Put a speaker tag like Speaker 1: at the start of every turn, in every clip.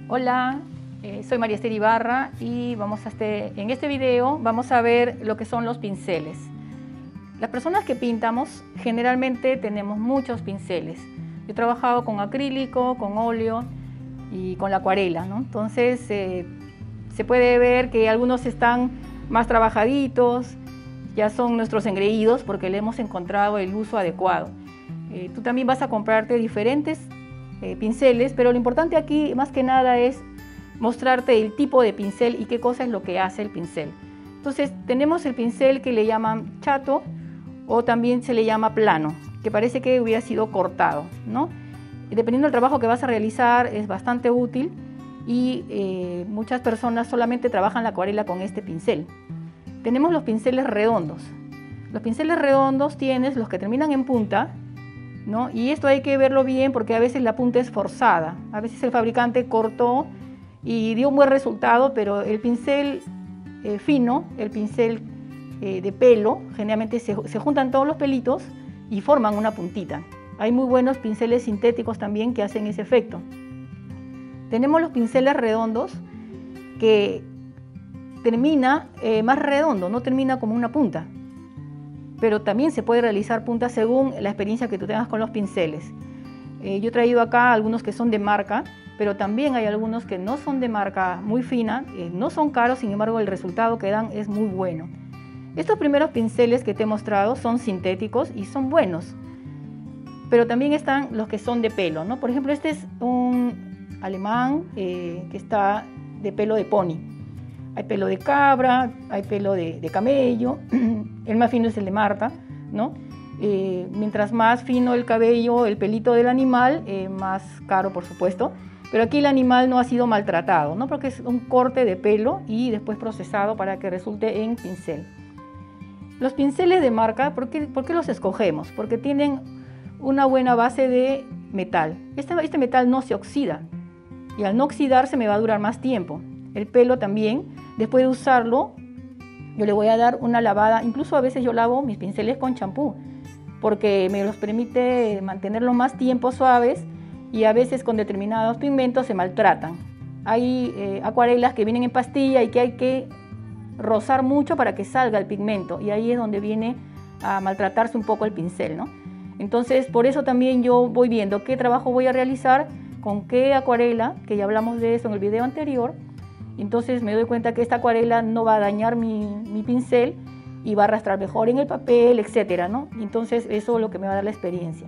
Speaker 1: Hola, soy María Esther Ibarra y en este video vamos a ver lo que son los pinceles. Las personas que pintamos generalmente tenemos muchos pinceles. Yo he trabajado con acrílico, con óleo y con la acuarela, ¿no? Entonces se puede ver que algunos están más trabajaditos, ya son nuestros engreídos porque le hemos encontrado el uso adecuado. Tú también vas a comprarte diferentes pinceles, pero lo importante aquí más que nada es mostrarte el tipo de pincel y qué cosa es lo que hace el pincel. Entonces tenemos el pincel que le llaman chato o también se le llama plano, que parece que hubiera sido cortado, ¿no? Dependiendo del trabajo que vas a realizar es bastante útil y muchas personas solamente trabajan la acuarela con este pincel. Tenemos los pinceles redondos. Los pinceles redondos tienes los que terminan en punta, ¿no? Y esto hay que verlo bien porque a veces la punta es forzada. A veces el fabricante cortó y dio un buen resultado, pero el pincel fino, el pincel de pelo, generalmente se juntan todos los pelitos y forman una puntita. Hay muy buenos pinceles sintéticos también que hacen ese efecto. Tenemos los pinceles redondos que termina más redondo, no termina como una punta. Pero también se puede realizar puntas según la experiencia que tú tengas con los pinceles. Yo he traído acá algunos que son de marca, pero también hay algunos que no son de marca muy fina, no son caros, sin embargo el resultado que dan es muy bueno. Estos primeros pinceles que te he mostrado son sintéticos y son buenos, pero también están los que son de pelo, ¿no? Por ejemplo, este es un alemán que está de pelo de pony. Hay pelo de cabra, hay pelo de camello, el más fino es el de Marta, ¿no? Mientras más fino el cabello, el pelito del animal, más caro por supuesto, pero aquí el animal no ha sido maltratado, ¿no? Porque es un corte de pelo y después procesado para que resulte en pincel. Los pinceles de marca, ¿por qué los escogemos? Porque tienen una buena base de metal. Este metal no se oxida y al no oxidarse me va a durar más tiempo. El pelo también, después de usarlo, yo le voy a dar una lavada. Incluso a veces yo lavo mis pinceles con champú, porque me los permite mantenerlos más tiempo suaves y a veces con determinados pigmentos se maltratan. Hay acuarelas que vienen en pastilla y que hay que rozar mucho para que salga el pigmento y ahí es donde viene a maltratarse un poco el pincel, ¿no? Entonces, por eso también yo voy viendo qué trabajo voy a realizar, con qué acuarela, que ya hablamos de eso en el video anterior. Entonces me doy cuenta que esta acuarela no va a dañar mi pincel y va a arrastrar mejor en el papel, etcétera, ¿no? Entonces eso es lo que me va a dar la experiencia.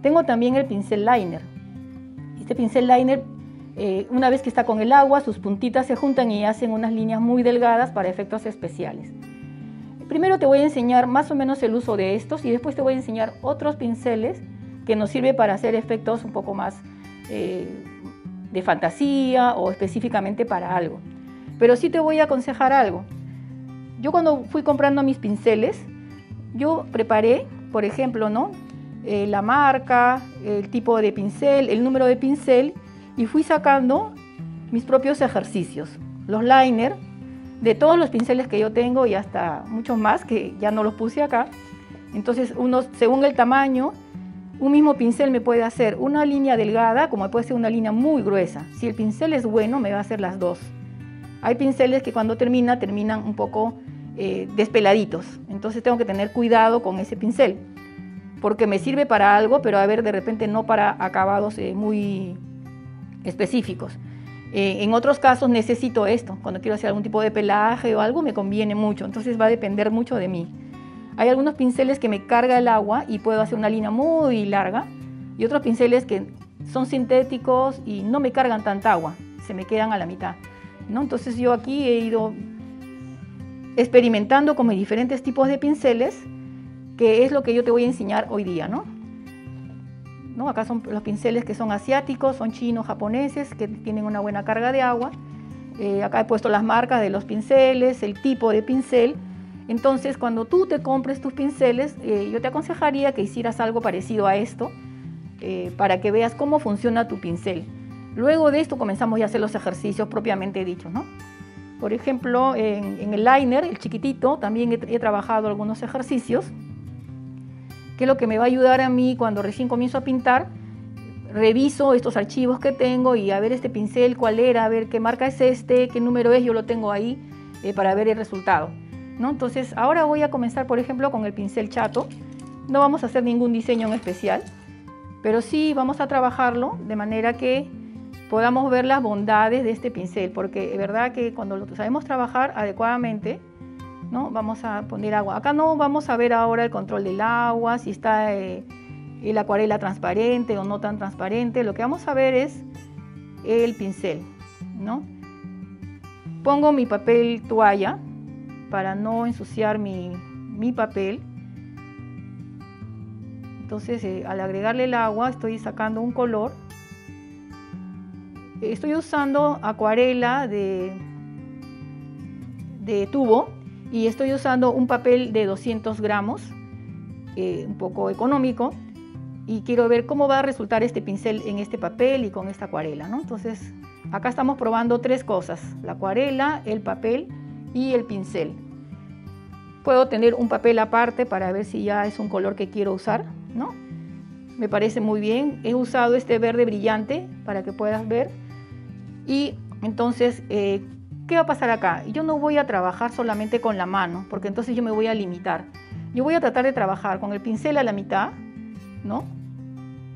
Speaker 1: Tengo también el pincel liner. Este pincel liner, una vez que está con el agua, sus puntitas se juntan y hacen unas líneas muy delgadas para efectos especiales. Primero te voy a enseñar más o menos el uso de estos y después te voy a enseñar otros pinceles que nos sirven para hacer efectos un poco más de fantasía o específicamente para algo. Pero sí te voy a aconsejar algo. Yo cuando fui comprando mis pinceles, yo preparé, por ejemplo, ¿no? La marca, el tipo de pincel, el número de pincel y fui sacando mis propios ejercicios. Los liner de todos los pinceles que yo tengo y hasta muchos más que ya no los puse acá. Entonces, según el tamaño, un mismo pincel me puede hacer una línea delgada como puede ser una línea muy gruesa. Si el pincel es bueno, me va a hacer las dos. Hay pinceles que cuando terminan un poco despeladitos. Entonces tengo que tener cuidado con ese pincel. Porque me sirve para algo, pero a ver, de repente no para acabados muy específicos. En otros casos necesito esto. Cuando quiero hacer algún tipo de pelaje o algo, me conviene mucho. Entonces va a depender mucho de mí. Hay algunos pinceles que me carga el agua y puedo hacer una línea muy larga y otros pinceles que son sintéticos y no me cargan tanta agua, se me quedan a la mitad, ¿no? Entonces yo aquí he ido experimentando con mis diferentes tipos de pinceles, que es lo que yo te voy a enseñar hoy día, ¿no? Acá son los pinceles que son asiáticos, son chinos, japoneses, que tienen una buena carga de agua. Acá he puesto las marcas de los pinceles, el tipo de pincel. Entonces, cuando tú te compres tus pinceles, yo te aconsejaría que hicieras algo parecido a esto para que veas cómo funciona tu pincel. Luego de esto comenzamos ya a hacer los ejercicios propiamente dichos, ¿no? Por ejemplo, en el liner, el chiquitito, también he trabajado algunos ejercicios, que es lo que me va a ayudar a mí cuando recién comienzo a pintar, reviso estos archivos que tengo y a ver este pincel cuál era, a ver qué marca es este, qué número es, yo lo tengo ahí para ver el resultado, ¿no? Entonces ahora voy a comenzar, por ejemplo, con el pincel chato. No vamos a hacer ningún diseño en especial, pero sí vamos a trabajarlo de manera que podamos ver las bondades de este pincel, porque es verdad que cuando lo sabemos trabajar adecuadamente, ¿no? Vamos a poner agua. Acá no vamos a ver ahora el control del agua, si está la acuarela transparente o no tan transparente. Lo que vamos a ver es el pincel, ¿no? Pongo mi papel toalla para no ensuciar mi papel. Entonces al agregarle el agua estoy sacando un color. Estoy usando acuarela de tubo y estoy usando un papel de 200 gramos, un poco económico, y quiero ver cómo va a resultar este pincel en este papel y con esta acuarela, ¿no? Entonces acá estamos probando tres cosas: la acuarela, el papel y el pincel. Puedo tener un papel aparte para ver si ya es un color que quiero usar, ¿no? Me parece muy bien. He usado este verde brillante para que puedas ver. Y entonces, ¿qué va a pasar acá? Yo no voy a trabajar solamente con la mano, porque entonces yo me voy a limitar. Yo voy a tratar de trabajar con el pincel a la mitad, ¿no?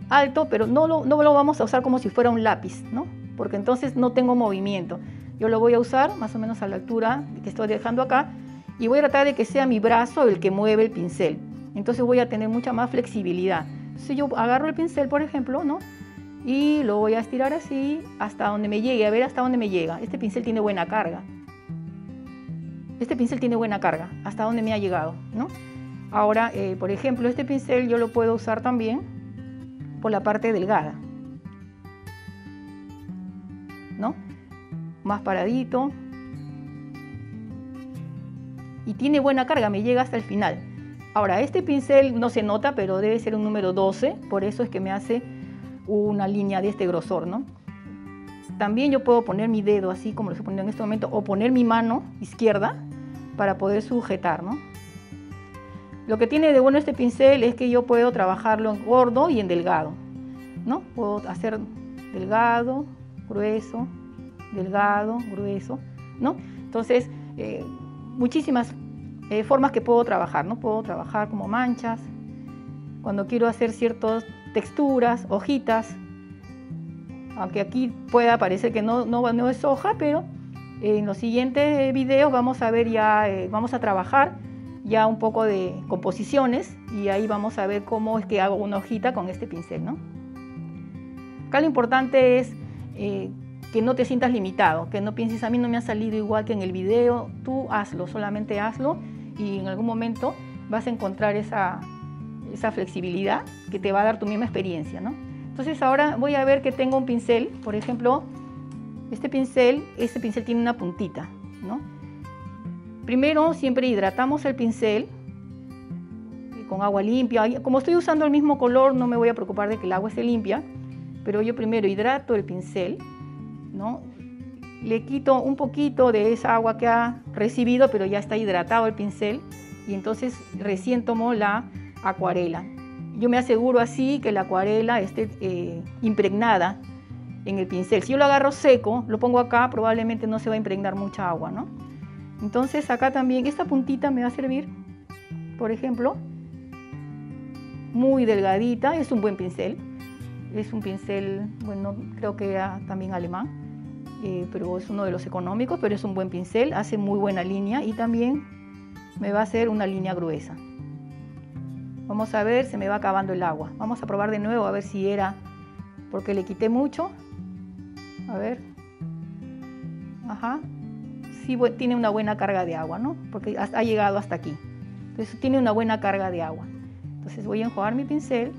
Speaker 1: Alto, pero no lo vamos a usar como si fuera un lápiz, ¿no? Porque entonces no tengo movimiento. Yo lo voy a usar más o menos a la altura que estoy dejando acá y voy a tratar de que sea mi brazo el que mueve el pincel. Entonces voy a tener mucha más flexibilidad. Entonces yo agarro el pincel, por ejemplo, ¿no? Y lo voy a estirar así hasta donde me llegue, a ver hasta dónde me llega. Este pincel tiene buena carga. Este pincel tiene buena carga, hasta donde me ha llegado, ¿no? Ahora, por ejemplo, este pincel yo lo puedo usar también por la parte delgada, ¿no? Más paradito. Y tiene buena carga, me llega hasta el final. Ahora, este pincel no se nota, pero debe ser un número 12, por eso es que me hace una línea de este grosor, ¿no? También yo puedo poner mi dedo así como lo estoy poniendo en este momento, o poner mi mano izquierda para poder sujetar, ¿no? Lo que tiene de bueno este pincel es que yo puedo trabajarlo en gordo y en delgado, ¿no? Puedo hacer delgado, grueso, ¿no? Entonces, muchísimas formas que puedo trabajar, ¿no? Puedo trabajar como manchas, cuando quiero hacer ciertas texturas, hojitas, aunque aquí pueda parecer que no es hoja, pero en los siguientes videos vamos a ver ya, vamos a trabajar ya un poco de composiciones y ahí vamos a ver cómo es que hago una hojita con este pincel, ¿no? Acá lo importante es que no te sientas limitado, que no pienses a mí no me ha salido igual que en el video. Tú hazlo, solamente hazlo y en algún momento vas a encontrar esa flexibilidad que te va a dar tu misma experiencia, ¿no? Entonces ahora voy a ver que tengo un pincel, por ejemplo, este pincel tiene una puntita, ¿no? Primero siempre hidratamos el pincel con agua limpia. Como estoy usando el mismo color, no me voy a preocupar de que el agua esté limpia, pero yo primero hidrato el pincel, ¿no? Le quito un poquito de esa agua que ha recibido, pero ya está hidratado el pincel y entonces recién tomo la acuarela. Yo me aseguro así que la acuarela esté impregnada en el pincel. Si yo lo agarro seco, lo pongo acá, probablemente no se va a impregnar mucha agua, ¿no? Entonces acá también esta puntita me va a servir, por ejemplo, muy delgadita. Es un buen pincel. Es un pincel, bueno, creo que era también alemán, pero es uno de los económicos, pero es un buen pincel, hace muy buena línea y también me va a hacer una línea gruesa. Vamos a ver, se me va acabando el agua. Vamos a probar de nuevo a ver si era porque le quité mucho. A ver. Ajá. Sí, tiene una buena carga de agua, ¿no? Porque ha llegado hasta aquí. Entonces tiene una buena carga de agua. Entonces voy a enjuagar mi pincel.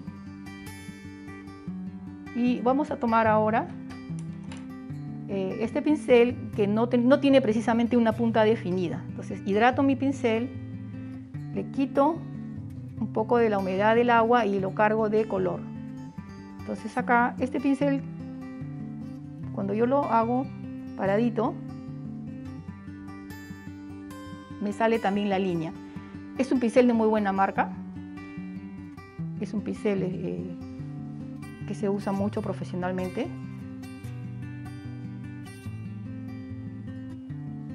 Speaker 1: Y vamos a tomar ahora este pincel que no tiene precisamente una punta definida. Entonces hidrato mi pincel, le quito un poco de la humedad del agua y lo cargo de color. Entonces acá este pincel, cuando yo lo hago paradito, me sale también la línea. Es un pincel de muy buena marca. Es un pincel que se usa mucho profesionalmente.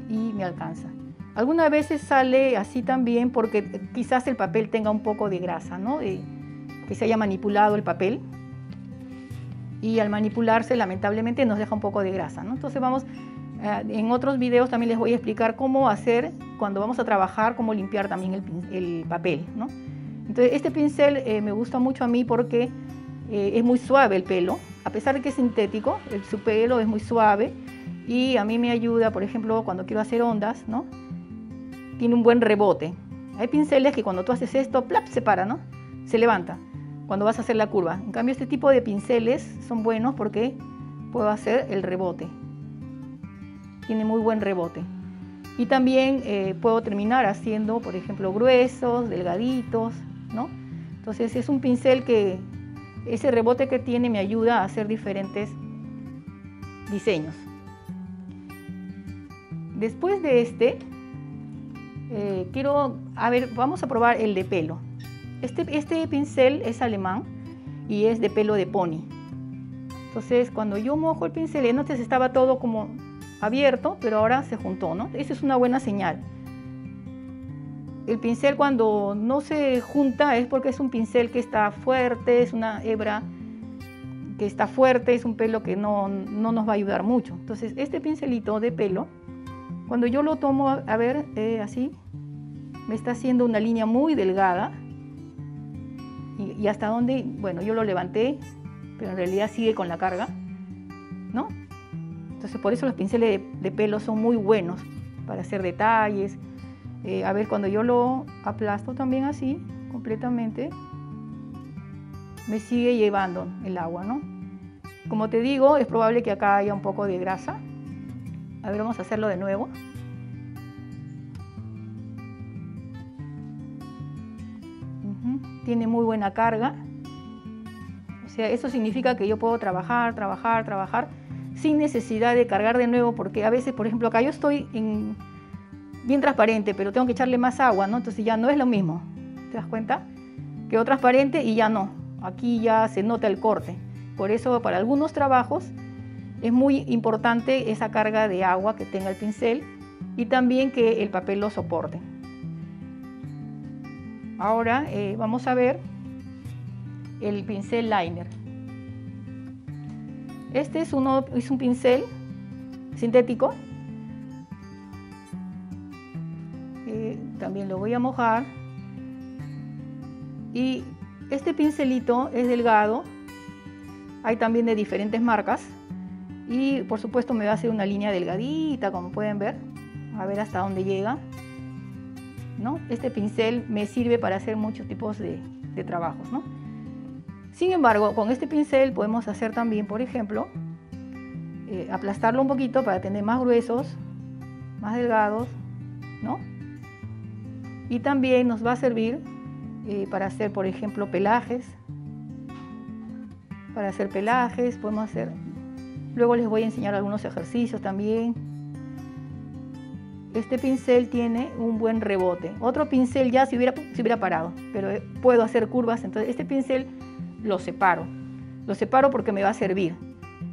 Speaker 1: Y me alcanza. Algunas veces sale así también porque quizás el papel tenga un poco de grasa, ¿no? Que se haya manipulado el papel. Y al manipularse, lamentablemente, nos deja un poco de grasa, ¿no? Entonces en otros videos también les voy a explicar cómo hacer cuando vamos a trabajar, cómo limpiar también el papel, ¿no? Entonces este pincel me gusta mucho a mí porque es muy suave el pelo, a pesar de que es sintético, su pelo es muy suave y a mí me ayuda, por ejemplo, cuando quiero hacer ondas, ¿no? Tiene un buen rebote. Hay pinceles que cuando tú haces esto, ¡plap!, se para, ¿no? Se levanta cuando vas a hacer la curva. En cambio, este tipo de pinceles son buenos porque puedo hacer el rebote. Tiene muy buen rebote. Y también puedo terminar haciendo, por ejemplo, gruesos, delgaditos, ¿no? Entonces es un pincel que ese rebote que tiene me ayuda a hacer diferentes diseños. Después de vamos a probar el de pelo. Este pincel es alemán y es de pelo de pony. Entonces cuando yo mojo el pincel, antes estaba todo como abierto, pero ahora se juntó, ¿no? Esa es una buena señal. El pincel cuando no se junta es porque es un pincel que está fuerte, es una hebra que está fuerte, es un pelo que no nos va a ayudar mucho. Entonces este pincelito de pelo, cuando yo lo tomo a ver así, me está haciendo una línea muy delgada y hasta donde, bueno, yo lo levanté, pero en realidad sigue con la carga, ¿no? Entonces por eso los pinceles de pelo son muy buenos para hacer detalles. A ver, cuando yo lo aplasto también así, completamente, me sigue llevando el agua, ¿no? Como te digo, es probable que acá haya un poco de grasa. A ver, vamos a hacerlo de nuevo. Tiene muy buena carga. O sea, eso significa que yo puedo trabajar sin necesidad de cargar de nuevo, porque a veces, por ejemplo, acá yo estoy bien transparente, pero tengo que echarle más agua, ¿no? Entonces ya no es lo mismo. ¿Te das cuenta? Quedó transparente y ya no. Aquí ya se nota el corte. Por eso, para algunos trabajos es muy importante esa carga de agua que tenga el pincel y también que el papel lo soporte. Ahora vamos a ver el pincel liner. Este es un pincel sintético. También lo voy a mojar. Y este pincelito es delgado. Hay también de diferentes marcas. Y por supuesto me va a hacer una línea delgadita, como pueden ver. A ver hasta dónde llega, ¿no? Este pincel me sirve para hacer muchos tipos de trabajos, ¿no? Sin embargo, con este pincel podemos hacer también, por ejemplo, aplastarlo un poquito para tener más gruesos, más delgados, ¿no? Y también nos va a servir para hacer, por ejemplo, pelajes. Para hacer pelajes podemos hacer... Luego les voy a enseñar algunos ejercicios también. Este pincel tiene un buen rebote. Otro pincel ya se hubiera parado, pero puedo hacer curvas. Entonces este pincel lo separo. Lo separo porque me va a servir,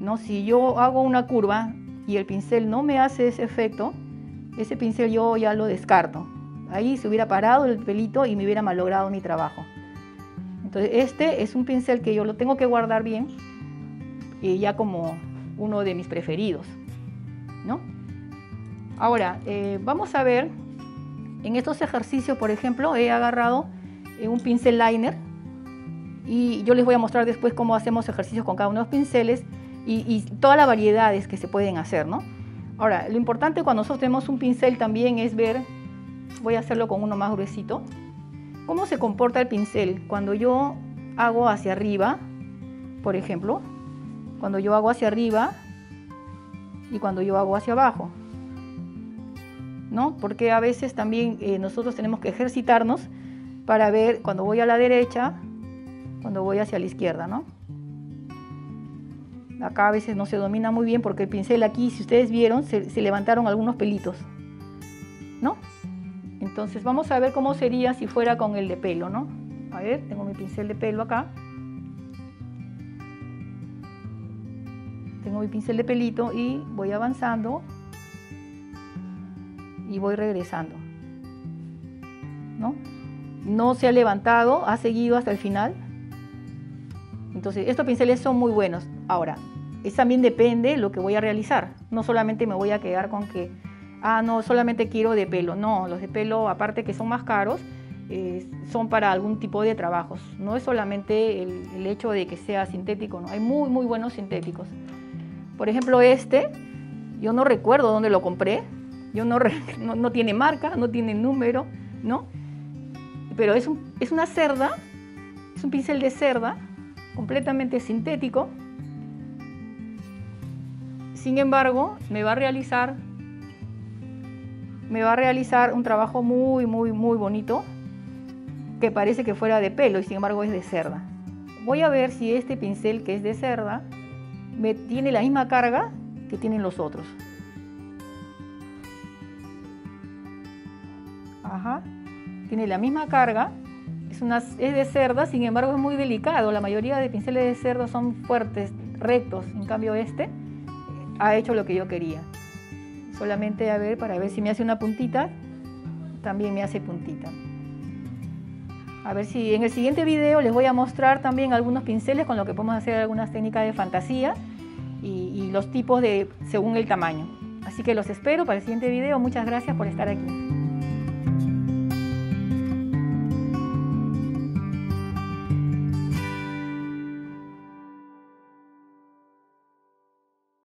Speaker 1: ¿no? Si yo hago una curva y el pincel no me hace ese efecto, ese pincel yo ya lo descarto. Ahí se hubiera parado el pelito y me hubiera malogrado mi trabajo. Entonces este es un pincel que yo lo tengo que guardar bien y ya como uno de mis preferidos, ¿no? Ahora, vamos a ver, en estos ejercicios, por ejemplo, he agarrado un pincel liner y yo les voy a mostrar después cómo hacemos ejercicios con cada uno de los pinceles y todas las variedades que se pueden hacer, ¿no? Ahora, lo importante cuando nosotros tenemos un pincel también es ver, voy a hacerlo con uno más gruesito, cómo se comporta el pincel cuando yo hago hacia arriba, por ejemplo, cuando yo hago hacia arriba y cuando yo hago hacia abajo, ¿no? Porque a veces también nosotros tenemos que ejercitarnos para ver cuando voy a la derecha, cuando voy hacia la izquierda, ¿no? Acá a veces no se domina muy bien porque el pincel aquí, si ustedes vieron, se levantaron algunos pelitos, ¿no? Entonces vamos a ver cómo sería si fuera con el de pelo, ¿no? A ver, tengo mi pincel de pelo acá. Tengo mi pincel de pelito y voy avanzando y voy regresando, ¿no? No se ha levantado, ha seguido hasta el final. Entonces, estos pinceles son muy buenos. Ahora, también depende de lo que voy a realizar. No solamente me voy a quedar con que, no, solamente quiero de pelo. No, los de pelo, aparte que son más caros, son para algún tipo de trabajos. No es solamente el hecho de que sea sintético, ¿no? Hay muy, muy buenos sintéticos. Por ejemplo, yo no recuerdo dónde lo compré. No tiene marca, no tiene número, ¿no? Pero es una cerda, es un pincel de cerda, completamente sintético. Sin embargo, me va a realizar un trabajo muy, muy, muy bonito, que parece que fuera de pelo y sin embargo es de cerda. Voy a ver si este pincel, que es de cerda, tiene la misma carga que tienen los otros. Ajá. Tiene la misma carga, es de cerda, sin embargo es muy delicado. La mayoría de pinceles de cerda son fuertes, rectos, en cambio ha hecho lo que yo quería. Solamente para ver si me hace una puntita, también me hace puntita. A ver si en el siguiente video les voy a mostrar también algunos pinceles con los que podemos hacer algunas técnicas de fantasía y los tipos según el tamaño. Así que los espero para el siguiente video. Muchas gracias por estar aquí.